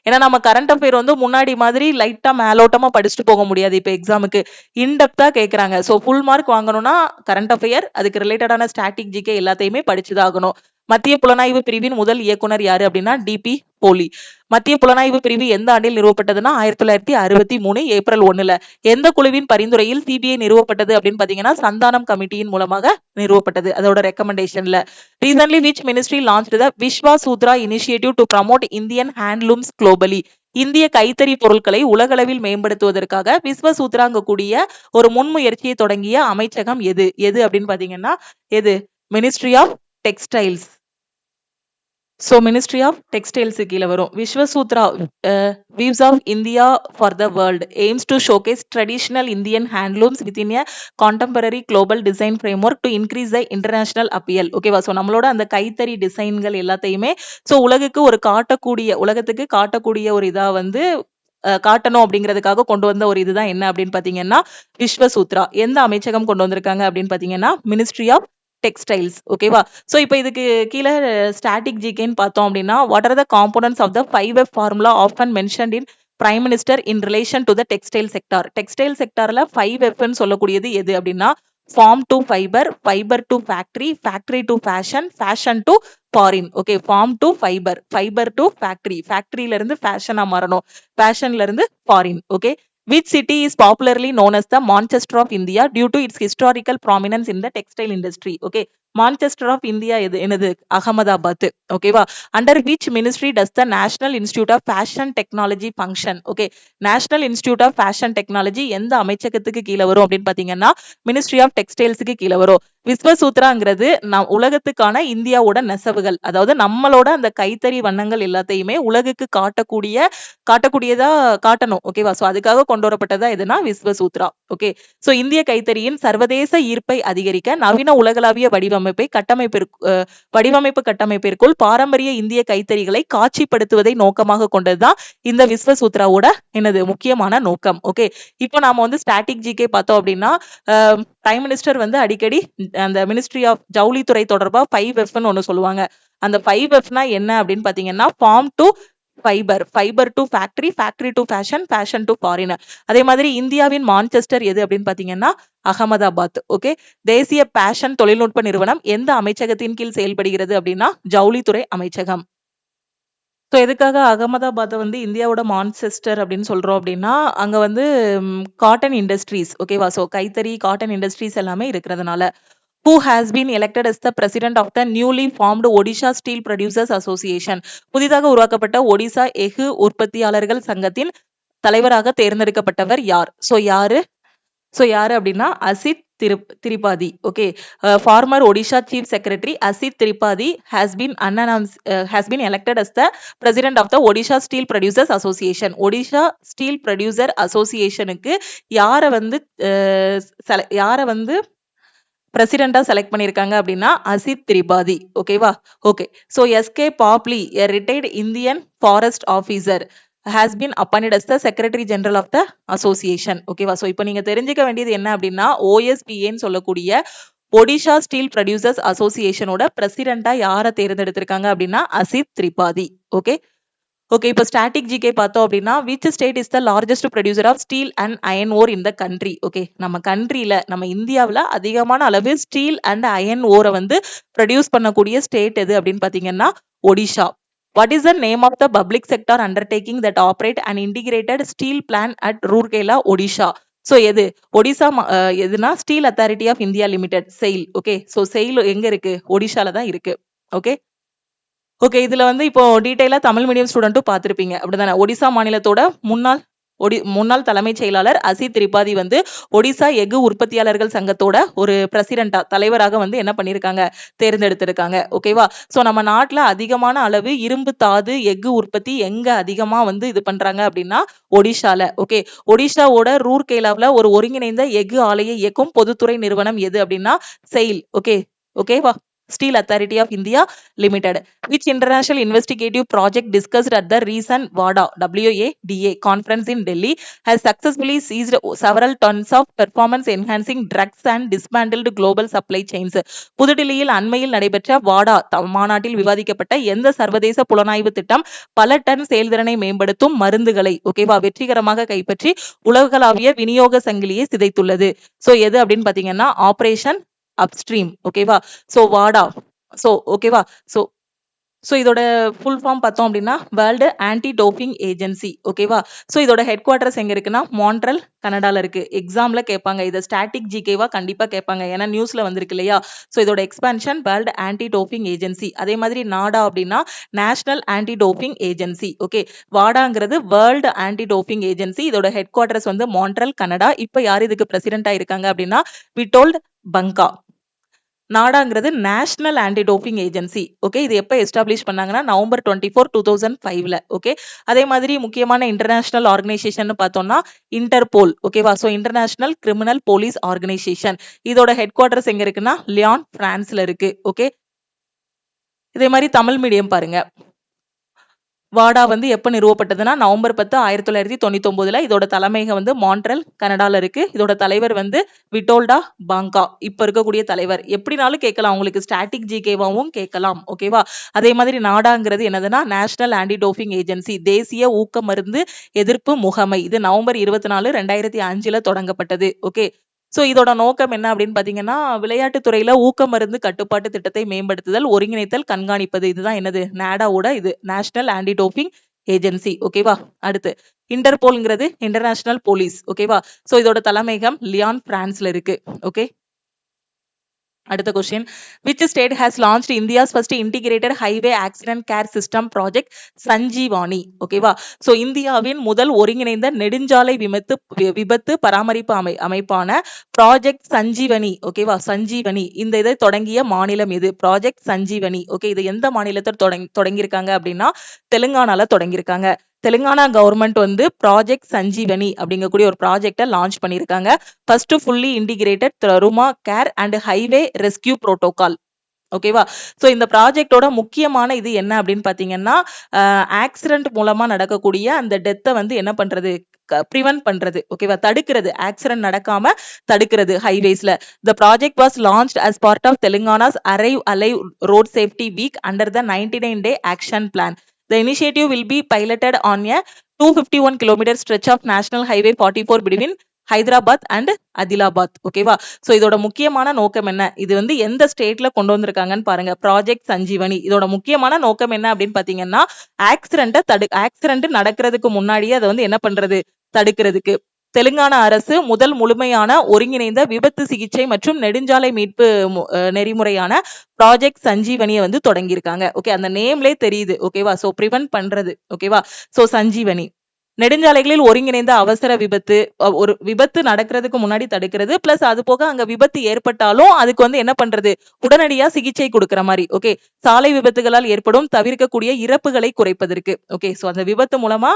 ஏன்னா நம்ம கரண்ட் அஃபேர் வந்து முன்னாடி மாதிரி லைட்டா மேலோட்டமா படிச்சுட்டு போக முடியாது. இப்ப எக்ஸாமுக்கு இன்டெப்தா கேக்குறாங்க. சோ ஃபுல் மார்க் வாங்கணும்னா கரண்ட் அஃபேர், அதுக்கு ரிலேட்டடான ஸ்டாட்டிக் ஜிகே எல்லாத்தையுமே படிச்சுதான் ஆகணும். மத்திய புலனாய்வு பிரிவின் முதல் இயக்குனர் யாரு அப்படின்னா டிபி போலி. மத்திய புலனாய்வு பிரிவு எந்த ஆண்டில் நிறுவப்பட்டதுன்னா 1963 ஏப்ரல் 1ல. எந்த குழுவின் பரிந்துரையில் சிபிஐ நிறுவப்பட்டது அப்படின்னு பாத்தீங்கன்னா சந்தானம் கமிட்டியின் மூலமாக நிறுவப்பட்டது. அதோட ரெக்கமெண்டேஷன்ல. Recently, which ministry launched the Vishwa Sutra initiative to promote Indian handlooms globally? இந்திய கைத்தறி பொருட்களை உலகளவில் மேம்படுத்துவதற்காக விஸ்வசூத்ராங்க கூடிய ஒரு முன்முயற்சியை தொடங்கிய அமைச்சகம் எது எது அப்படின்னு பாத்தீங்கன்னா எது ministry of textiles. So Ministry of Textiles கீழ வரும். Vishwasutra Weaves of India for the World aims to showcase traditional Indian handlooms within a contemporary global design framework to increase the international appeal. ஓகேவா? ஸோ நம்மளோட அந்த கைத்தறி டிசைன்கள் எல்லாத்தையுமே ஸோ உலகத்துக்கு காட்டக்கூடிய ஒரு இதா வந்து காட்டணும் அப்படிங்கிறதுக்காக கொண்டு வந்த ஒரு இதுதான் என்ன அப்படின்னு பாத்தீங்கன்னா விஸ்வசூத்ரா. எந்த அமைச்சகம் கொண்டு வந்திருக்காங்க அப்படின்னு பாத்தீங்கன்னா மினிஸ்ட்ரி ஆஃப் டெக்ஸ்டைல்ஸ். ஓகேவா? சோ இப்போ இதுக்கு கீழே ஸ்டாட்டிக் ஜிகேன்னு பார்த்தோம் அப்படின்னா what are the components of the 5F formula often mentioned in prime minister in relation to the textile sector. Textile செக்டார்ல 5Fன்னு சொல்லக்கூடியது எது அப்படின்னா farm to fibre, fibre to factory, factory to fashion, fashion to foreign. Okay, farm to fibre, fibre to factory, ஃபேக்டரியில இருந்து ஃபேஷனா மாறணும், ஃபேஷன்ல இருந்து foreign. Okay, which city is popularly known as the Manchester of India due to its historical prominence in the textile industry? Okay, Manchester of India எது என்னது அகமதாபாத். ஓகேவா? under which ministry does the National Institute of Fashion Technology function? Okay, National Institute of Fashion Technology எந்த அமைச்சகத்துக்கு கீழ வரும் அப்படின்னு பாத்தீங்கன்னா Ministry of Textilesக்கு கீழ வரும். விஸ்வசூத்ராங்கிறது உலகத்துக்கான இந்தியாவோட நெசவுகள், அதாவது நம்மளோட அந்த கைத்தறி வண்ணங்கள் எல்லாத்தையுமே உலகுக்கு காட்டக்கூடியதா காட்டணும். ஓகேவா? சோ அதுக்காக கொண்டு வரப்பட்டதா எதுனா விஸ்வசூத்ரா. ஓகே, சோ இந்திய கைத்தறியின் சர்வதேச ஈர்ப்பை அதிகரிக்க நவீன உலகளாவிய வடிவமைப்பு கட்டமைப்பிற்குள் பாரம்பரிய இந்திய கைத்தறிகளை காட்சிப்படுத்துவதை நோக்கமாக கொண்டதுதான் இந்த விஸ்வசூத்ராவோட என்னது முக்கியமான நோக்கம். ஓகே, இப்போ நாம வந்து ஸ்டாட்டிக் ஜிகே பார்த்தோம் அப்படின்னா பிரைம் மினிஸ்டர் வந்து அடிக்கடி அந்த மினிஸ்ட்ரி ஆஃப் ஜவுளித்துறை தொடர்பா 5Fன்னு ஒண்ணு சொல்லுவாங்க. அந்த 5Fனா என்ன அப்படின்னு பாத்தீங்கன்னா farm to fibre, fibre to factory, factory to fashion, fashion to foreign. அதே மாதிரி இந்தியாவின் மான்செஸ்டர் எது அப்படின்னு பாத்தீங்கன்னா அகமதாபாத். ஓகே, தேசிய பேஷன் தொழில்நுட்ப நிறுவனம் எந்த அமைச்சகத்தின் கீழ் செயல்படுகிறது அப்படின்னா ஜவுளித்துறை அமைச்சகம். ஸோ எதுக்காக அகமதாபாத்தை வந்து இந்தியாவோட மான்செஸ்டர் அப்படின்னு சொல்றோம் அப்படின்னா அங்க வந்து காட்டன் இண்டஸ்ட்ரீஸ். ஓகேவா? ஸோ கைத்தறி காட்டன் இண்டஸ்ட்ரீஸ் எல்லாமே இருக்கிறதுனால. Who has been elected as the president of the newly formed Odisha Steel Producers Association? புதிதாக உருவாக்கப்பட்ட ஒடிசா எஃகு உற்பத்தியாளர்கள் சங்கத்தின் தலைவராக தேர்ந்தெடுக்கப்பட்டவர் யார்? சோ யாரு அப்படின்னா அசித் Tripathi. Okay, former Odisha chief secretary Asit Tripathi has been elected as the president of the Odisha Steel Producers Association. Odisha steel producer அசோசியேஷனுக்கு யார வந்து பிரசிடென்டா செலக்ட் பண்ணிருக்காங்க அப்படின்னா அசித் திரிபாதி. ஓகேவா? ஓகே, சோ எஸ்கே பாப்லி a retired Indian forest officer has been appointed as the secretary general of the association. ஓகேவா? சோ இப்போ நீங்க தெரிஞ்சுக்க வேண்டியது என்ன அப்படின்னா OSPAன்னு சொல்லக்கூடிய ஒடிஷா ஸ்டீல் ப்ரொடியூசர்ஸ் அசோசியேஷனோட பிரசிடென்டா யாரை தேர்ந்தெடுத்திருக்காங்க அப்படின்னா அசித் திரிபாதி. ஓகே, ஓகே, இப்போ ஸ்டாட்டிக் ஜிகே பார்த்தோம் அப்படின்னா which state is the largest producer of steel and iron ore in the country? Okay, நம்ம இந்தியாவில் அதிகமான அளவு ஸ்டீல் அண்ட் அயன் ஓரை வந்து ப்ரொடியூஸ் பண்ணக்கூடிய ஸ்டேட் எது அப்படின்னு பார்த்தீங்கன்னா Odisha. What is the name of the public sector undertaking that operate and integrated steel plan at Rourkela Odisha? So Odisha எதுனா steel authority of India limited, SAIL. Okay, so SAIL எங்க இருக்கு? ஒடிஷால தான் இருக்கு. ஓகே, ஓகே, இதுல வந்து இப்போ டீடைலா தமிழ் மீடியம் ஸ்டூடெண்ட்டும் பார்த்திருப்பீங்க அப்படிதானே? ஒடிசா மாநிலத்தோட முன்னாள் தலைமைச் செயலாளர் அசித் திரிபாதி வந்து ஒடிசா எஃகு உற்பத்தியாளர்கள் சங்கத்தோட ஒரு பிரசிடென்டா தலைவராக வந்து என்ன பண்ணிருக்காங்க? தேர்ந்தெடுத்திருக்காங்க. ஓகேவா? சோ நம்ம நாட்டுல அதிகமான அளவு இரும்பு தாது எஃகு உற்பத்தி எங்க அதிகமா வந்து இது பண்றாங்க அப்படின்னா ஒடிஷால. ஓகே, ஒடிஷாவோட ரூர்கேலாவுல ஒரு ஒருங்கிணைந்த எஃகு ஆலையை இயக்கும் பொதுத்துறை நிறுவனம் எது அப்படின்னா செயில். ஓகேவா? Steel Authority of India Limited. Which international investigative project discussed at the recent WADA conference in Delhi has successfully seized several tons of performance enhancing drugs and dismantled global supply chains? புதுடில்லியில் அண்மையில் நடைபெற்ற வாடா மாநாட்டில் விவாதிக்கப்பட்ட எந்த சர்வதேச புலனாய்வு திட்டம் பல டன் செயல்திறனை மேம்படுத்தும் மருந்துகளை ஓகேவா வெற்றிகரமாக கைப்பற்றி உலகளாவிய விநியோக சங்கிலியை சிதைத்துள்ளது? சோ எது அப்படின்னு பாத்தீங்கன்னா ஆபரேஷன் அப்ஸ்ட்ரீம். ஓகேவா? சோ வாடா. சோ ஓகேவா? சோ இதோட ஃபுல் ஃபார்ம் பார்த்தோம் அப்படின்னா வேர்ல்டு ஆன்டி டோப்பிங் ஏஜென்சி. ஓகேவா? சோ இதோட ஹெட் குவார்டர்ஸ் எங்க இருக்குன்னா மான்ட்ரல் கனடால இருக்கு. எக்ஸாம்ல கேட்பாங்க, இதை ஸ்டாட்டிக் ஜிகேவா கண்டிப்பா கேட்பாங்க, ஏன்னா நியூஸ்ல வந்திருக்கு இல்லையா? சோ இதோட expansion world anti doping agency. அதே மாதிரி நாடா அப்படின்னா national anti doping agency. Okay, வாடாங்கிறது வேர்ல்டு ஆன்டி டோப்பிங் ஏஜென்சி. இதோட ஹெட் குவார்டர்ஸ் வந்து மான்ட்ரல் கனடா. இப்ப யார் இதுக்கு பிரசிடென்டா இருக்காங்க அப்படின்னா விட்டோல்ட் பங்கா. நாடாங்கிறது national anti doping agency. Okay, இது எப்ப எஸ்டாப்ளிஷ் பண்ணாங்கன்னா நவம்பர் 24, 2005ல. ஓகே, அதே மாதிரி முக்கியமான இன்டர்நேஷனல் ஆர்கனைசேஷன் பார்த்தோம்னா இன்டர்போல். ஓகேவா? So international criminal police organisation. இதோட ஹெட் குவார்டர்ஸ் எங்க இருக்குன்னா லியான், பிரான்ஸ்ல இருக்கு. ஓகே, இதே மாதிரி தமிழ் மீடியம் பாருங்க. வாடா வந்து எப்ப நிறுவப்பட்டதுன்னா நவம்பர் 10, 1999ல. இதோட தலைமையகம் வந்து மான்ட்ரல் கனடால இருக்கு. இதோட தலைவர் வந்து விட்டோல்டா பாங்கா, இப்ப இருக்கக்கூடிய தலைவர். எப்படினாலும் கேட்கலாம், உங்களுக்கு ஸ்டாட்டிக் ஜிகேவாவும் கேட்கலாம். ஓகேவா? அதே மாதிரி நாடாங்கிறது என்னதுன்னா நேஷனல் ஆன்டி டோப்பிங் ஏஜென்சி, தேசிய ஊக்க மருந்து எதிர்ப்பு முகமை. இது நவம்பர் 24, 2005ல தொடங்கப்பட்டது. ஓகே, சோ இதோட நோக்கம் என்ன அப்படின்னு பாத்தீங்கன்னா விளையாட்டுத் துறையில ஊக்க மருந்து கட்டுப்பாட்டு திட்டத்தை மேம்படுத்துதல், ஒருங்கிணைத்தல், கண்காணிப்பது. இதுதான் என்னது நாடாவோட இது நேஷனல் ஆன்டி டோப்பிங் ஏஜென்சி. ஓகேவா? அடுத்து இன்டர்போல்ங்கிறது இன்டர்நேஷனல் போலீஸ். ஓகேவா? சோ இதோட தலைமையகம் லியான், பிரான்ஸ்ல இருக்கு. ஓகே, அடுத்த question. Which state has launched India's first integrated highway accident care system project Sanjeewani? ஓகேவா? சோ இந்தியாவின் முதல் ஒருங்கிணைந்த நெடுஞ்சாலை விபத்து பராமரிப்பு அமைப்பான ப்ராஜெக்ட் சஞ்சீவனி. ஓகேவா? சஞ்சீவனி இந்த இதை தொடங்கிய மாநிலம் எது? ப்ராஜெக்ட் சஞ்சீவனி. ஓகே, இது எந்த மாநிலத்தில் தொடங்கியிருக்காங்க அப்படின்னா தெலுங்கானால தொடங்கியிருக்காங்க. தெலுங்கானா கவர்மெண்ட் வந்து ப்ராஜெக்ட் சஞ்சீவனி அப்படிங்கக்கூடிய ஒரு ப்ராஜெக்டை லான்ச் பண்ணியிருக்காங்க. First fully integrated trauma care and highway rescue protocol. ஓகேவா? சோ இந்த ப்ராஜெக்டோட முக்கியமான இது என்ன அப்படின்னு பாத்தீங்கன்னா ஆக்சிடென்ட் மூலமா நடக்கக்கூடிய அந்த டெத்தை வந்து என்ன பண்றது, பிரிவென்ட் பண்றது. ஓகேவா? தடுக்கிறது, ஆக்சிடென்ட் நடக்காம தடுக்கிறது ஹைவேஸ்ல. The project was launched as part of Telangana's Arrive Alive Road Safety Week under the 99-day action plan. The initiative will be piloted on a 251 km stretch of National Highway 44 between Hyderabad and Adilabad. ஓகேவா? சோ இதோட முக்கியமான நோக்கம் என்ன, இது வந்து எந்த ஸ்டேட்ல கொண்டு வந்திருக்காங்கன்னு பாருங்க. ப்ராஜெக்ட் சஞ்சீவனி இதோட முக்கியமான நோக்கம் என்ன அப்படின்னு பாத்தீங்கன்னா ஆக்சிடென்ட் நடக்கிறதுக்கு முன்னாடியே அதை வந்து என்ன பண்றது, தடுக்கிறதுக்கு. தெலுங்கானா அரசு முதல் முழுமையான ஒருங்கிணைந்த விபத்து சிகிச்சை மற்றும் நெடுஞ்சாலை மீட்பு நெறிமுறையான ப்ராஜெக்ட் சஞ்சீவனியை வந்து தொடங்கியிருக்காங்க. ஓகே, அந்த நேம்லே தெரியுது. ஓகேவா? சோ பிரிவென்ட் பண்றது. ஓகேவா? சோ சஞ்சீவனி நெடுஞ்சாலைகளில் ஒருங்கிணைந்த அவசர விபத்து, ஒரு விபத்து நடக்கிறதுக்கு முன்னாடி தடுக்கிறது, பிளஸ் அது போக அங்க விபத்து ஏற்பட்டாலும் அதுக்கு வந்து என்ன பண்றது, உடனடியா சிகிச்சை கொடுக்கிற மாதிரி. ஓகே, சாலை விபத்துகளால் ஏற்படும் தவிர்க்கக்கூடிய இறப்புகளை குறைப்பதற்கு. ஓகே, சோ அந்த விபத்து மூலமா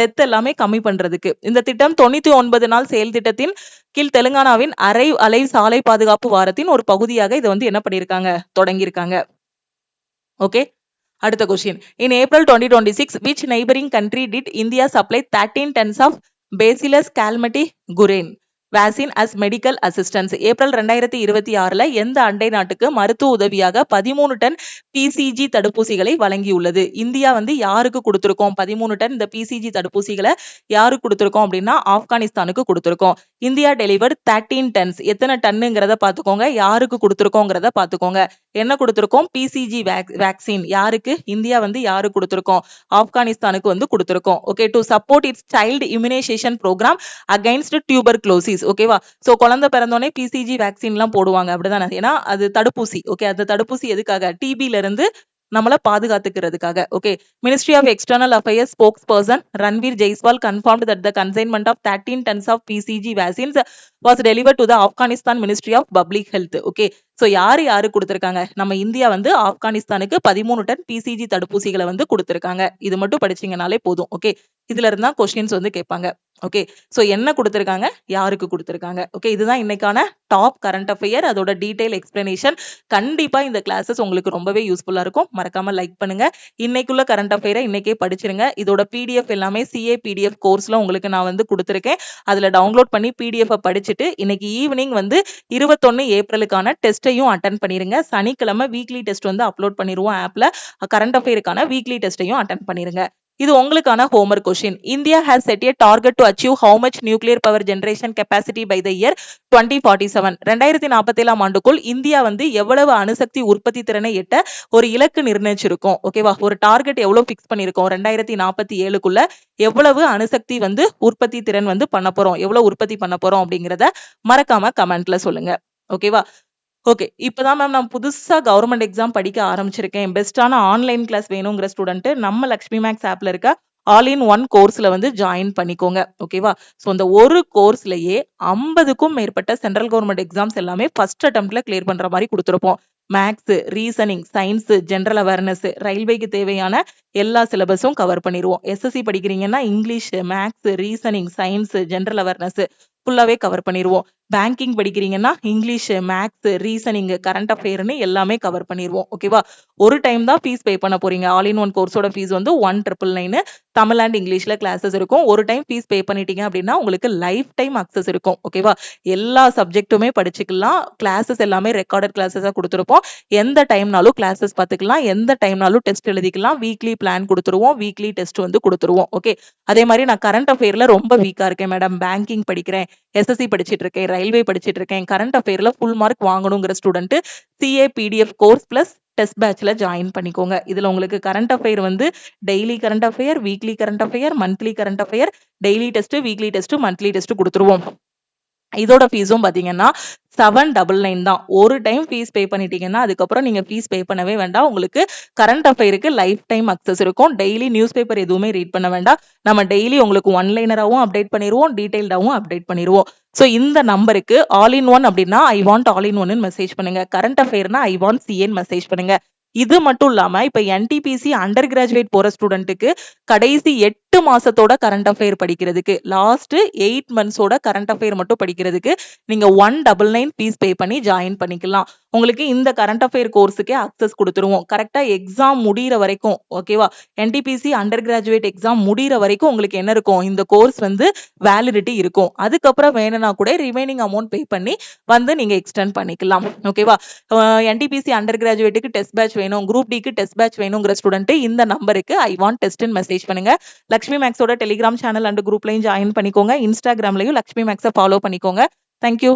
டெத் எல்லாமே கம்மி பண்றதுக்கு இந்த திட்டம் 99 நாள் செயல் திட்டத்தின் கீழ் தெலுங்கானாவின் அரைவ் அலைவ் சாலை பாதுகாப்பு வாரத்தின் ஒரு பகுதியாக இதை வந்து என்ன பண்ணிருக்காங்க, தொடங்கியிருக்காங்க. ஓகே, அடுத்த question. In April 2026, which neighboring country did India supply 13 tons of Bacillus calmette-guerin vaccine as medical assistance? April 2026ல எந்த அண்டை நாட்டுக்கு மருத்துவ உதவியாக 13 டன் பிசிஜி தடுப்பூசிகளை வழங்கியுள்ளது? இந்தியா வந்து யாருக்கு கொடுத்திருக்கோம் 13 டன் இந்த பிசிஜி தடுப்பூசிகளை யாருக்கு கொடுத்திருக்கோம் அப்படின்னா ஆப்கானிஸ்தானுக்கு கொடுத்திருக்கோம். India delivered 13 tons. எத்தனை டன்னுங்கிறத பாத்துக்கோங்க, யாருக்கு கொடுத்திருக்கோங்கிறத பாத்துக்கோங்க. என்ன கொடுத்திருக்கோம், பிசிஜி வேக்சின். யாருக்கு, இந்தியா வந்து யாருக்கு கொடுத்திருக்கோம், ஆப்கானிஸ்தானுக்கு வந்து கொடுத்திருக்கோம். Okay, to support its child immunisation programme against tuberculosis. ஓகேவா? சோ குழந்தை பிறந்தோடனே பிசிஜி வேக்சின் எல்லாம் போடுவாங்க, அப்படிதானே? ஏன்னா அது தடுப்பூசி. ஓகே, அந்த தடுப்பூசி எதுக்காக, டிபில இருந்து நம்மள பாதுகாத்துக்கிறதுக்காக. Okay, ministry of external affairs spokesperson Ranveer Jaiswal confirmed that the consignment of 13 tons of PCG vaccines was delivered to the Afghanistan Ministry of Public Health. Okay, so யாரு கொடுத்திருக்காங்க, நம்ம இந்தியா வந்து ஆப்கானிஸ்தானுக்கு 13 டன் பிசிஜி தடுப்பூசிகளை வந்து கொடுத்திருக்காங்க. இது மட்டும் படிச்சீங்கனாலே போதும். ஓகே, இதுல இருந்தா கொஸ்டின்ஸ் வந்து கேட்பாங்க. ஓகே. ஸோ என்ன குடுத்திருக்காங்க? யாருக்கு குடுத்திருக்காங்க? ஓகே. இதுதான் இன்னைக்கான டாப் கரண்ட் அஃபேர். அதோட டீடைல் எக்ஸ்பிளனேஷன். கண்டிப்பா இந்த கிளாஸஸ் உங்களுக்கு ரொம்பவே யூஸ்ஃபுல்லா இருக்கும். மறக்காம லைக் பண்ணுங்க. இன்னைக்குள்ள கரண்ட் அஃபேர இன்னைக்கே படிச்சிருங்க. இதோட பிடிஎஃப் எல்லாமே சிஏ பிடிஎஃப் கோர்ஸ்ல உங்களுக்கு நான் வந்து குடுத்திருக்கேன். அதுல டவுன்லோட் பண்ணி பிடிஎஃப் படிச்சுட்டு இன்னைக்கு ஈவினிங் வந்து 21 ஏப்ரலுக்கான டெஸ்ட்டையும் அட்டெண்ட் பண்ணிருங்க. சனிக்கிழமை வீக்லி டெஸ்ட் வந்து அப்லோட் பண்ணிருவோம் ஆப்ல. கரண்ட் அஃபேருக்கான வீக்லி டெஸ்ட்டையும் அட்டெண்ட் பண்ணிருங்க. இது உங்களுக்கான homework question. India has set a target to achieve how much nuclear power generation capacity by the year 2047. 2047 ஆண்டுக்குள் இந்தியா வந்து எவ்வளவு அணுசக்தி உற்பத்தி திறனை எட்ட ஒரு இலக்கு நிர்ணயிச்சிருக்கோம். ஓகேவா? ஒரு டார்கெட் எவ்வளவு பிக்ஸ் பண்ணிருக்கோம் 2047க்குள்ள எவ்வளவு அணுசக்தி வந்து உற்பத்தி திறன் வந்து பண்ண போறோம், எவ்வளவு உற்பத்தி பண்ண போறோம் அப்படிங்கறத மறக்காம கமெண்ட்ல சொல்லுங்க. ஓகேவா? ஓகே. இப்பதான் மேம் நான் புதுசா கவர்மெண்ட் எக்ஸாம் படிக்க ஆரம்பிச்சிருக்கேன். பெஸ்ட்டான ஆன்லைன் கிளாஸ் வேணுங்கிற ஸ்டூடெண்ட் நம்ம லக்ஷ்மி மேக்ஸ் ஆப்ல இருக்க ஆல் இன் ஒன் கோர்ஸ்ல வந்து ஜாயின் பண்ணிக்கோங்க. ஓகேவா? ஸோ அந்த ஒரு கோர்ஸ்லயே 50க்கும் மேற்பட்ட சென்ட்ரல் கவர்மெண்ட் எக்ஸாம்ஸ் எல்லாமே ஃபர்ஸ்ட் அட்டெம்ப்ட்ல கிளியர் பண்ற மாதிரி கொடுத்துருப்போம். Maths, reasoning, science, general awareness, ரயில்வேக்கு தேவையான எல்லா சிலபஸும் கவர் பண்ணிடுவோம். எஸ்எஸ்சி படிக்கிறீங்கன்னா English, maths, reasoning, science, general awareness ஃபுல்லாவே கவர் பண்ணிடுவோம். பேங்கிங் படிக்கிறீங்கன்னா இங்கிலீஷ், மேக்ஸ், ரீசனிங், கரண்ட் அஃபேர்னு எல்லாமே கவர் பண்ணிடுவோம். ஓகேவா? ஒரு டைம் தான் ஃபீஸ் பே பண்ண போறீங்க. ஆல் இன் ஒன் கோர்ஸோட ஃபீஸ் வந்து 1999. தமிழ் அண்ட் இங்கிலீஷ்ல கிளாஸஸ் இருக்கும். ஒரு டைம் ஃபீஸ் பே பண்ணிட்டீங்க அப்படின்னா உங்களுக்கு லைஃப் டைம் அக்சஸ் இருக்கும். ஓகேவா? எல்லா சப்ஜெக்ட்டுமே படிச்சுக்கலாம். கிளாஸஸ் எல்லாமே ரெக்கார்டட் கிளாஸஸா கொடுத்துருப்போம். எந்த டைம்னாலும் கிளாஸஸ் பார்த்துக்கலாம். எந்த டைம்னாலும் டெஸ்ட் எழுதிக்கலாம். வீக்லி பிளான் கொடுத்துருவோம். வீக்லி டெஸ்ட் வந்து கொடுத்துருவோம். ஓகே. அதே மாதிரி நான் கரண்ட் அஃபேர்ல ரொம்ப வீக்கா இருக்கேன் மேடம். பேங்கிங் படிக்கிறேன், எஸ்எஸ்சி படிச்சிட்டு இருக்கேன், ரயில்வே படிச்சிட்டு இருக்கேன். கரண்ட் அஃபேர்ல ஃபுல் மார்க் வாங்கணுங்கிற student CA PDF course plus test பேட்ச்ல ஜாயின் பண்ணிக்கோங்க. இதுல உங்களுக்கு கரண்ட் அஃபேர் வந்து daily current affair, weekly current affair, monthly current affair, daily test, weekly test, monthly test கொடுத்துருவோம். இதோட ஃபீஸும் பாத்தீங்கன்னா 799 தான். ஒரு டைம் ஃபீஸ் பே பண்ணிட்டீங்கன்னா அதுக்கப்புறம் நீங்க ஃபீஸ் பே பண்ணவே வேண்டாம். உங்களுக்கு கரண்ட் அஃபேருக்கு லைஃப் டைம் அக்சஸ் இருக்கும். டெய்லி நியூஸ் பேப்பர் எதுவுமே ரீட் பண்ண வேண்டாம். நம்ம டெய்லி உங்களுக்கு ஒன்லைனராகவும் அப்டேட் பண்ணிடுவோம், டீடைல்டாகவும் அப்டேட் பண்ணிடுவோம். ஸோ இந்த நம்பருக்கு ஆல் இன் ஒன் அப்படின்னா ஐ வாண்ட் ஆல் இன் ஒன்னு மெசேஜ் பண்ணுங்க. கரண்ட் அஃபேர்னா ஐ வாண்ட் சிஏன்னு மெசேஜ் பண்ணுங்க. இது மட்டும் இல்லாம இப்ப என்டிபிசி அண்டர் கிராஜுவேட் போற ஸ்டூடெண்ட்டுக்கு கடைசி 8 மாசத்தோட கரண்ட் அஃபேர் படிக்கிறதுக்கு, லாஸ்ட் 8 மந்த்ஸோட கரண்ட் அஃபேர் மட்டும் படிக்கிறதுக்கு நீங்க 199 ஃபீஸ் பே பண்ணி ஜாயின் பண்ணிக்கலாம். உங்களுக்கு இந்த கரண்ட் அஃபேர் கோர்ஸுக்கே அக்சஸ் கொடுத்துருவோம். கரெக்டா எக்ஸாம் முடிகிற வரைக்கும். ஓகேவா? என்டிபிசி அண்டர் கிராஜுவேட் எக்ஸாம் முடிகிற வரைக்கும் உங்களுக்கு என்ன இருக்கும், இந்த கோர்ஸ் வந்து வேலிடிட்டி இருக்கும். அதுக்கப்புறம் வேணும்னா கூட ரிமைனிங் அமௌண்ட் பே பண்ணி வந்து நீங்க எக்ஸ்டெண்ட் பண்ணிக்கலாம். ஓகேவா? என்டிபிசி அண்டர் கிராஜுவேட்டுக்கு டெஸ்ட் பேட்ச் வேணும், குரூப் டிக்கு டெஸ்ட் பேட்ச் வேணுங்கிற ஸ்டூடெண்ட் இந்த நம்பருக்கு ஐ வாண்ட் டெஸ்ட்னு மெசேஜ் பண்ணுங்க. லக்ஷ்மி மேக்ஸோட டெலிகிராம் சேனல் அண்ட் குரூப்லையும் ஜாயின் பண்ணிக்கோங்க. இன்ஸ்டாகிராம்லையும் லக்ஷ்மி மேக்ஸை ஃபாலோ பண்ணிக்கோங்க. தேங்க்யூ.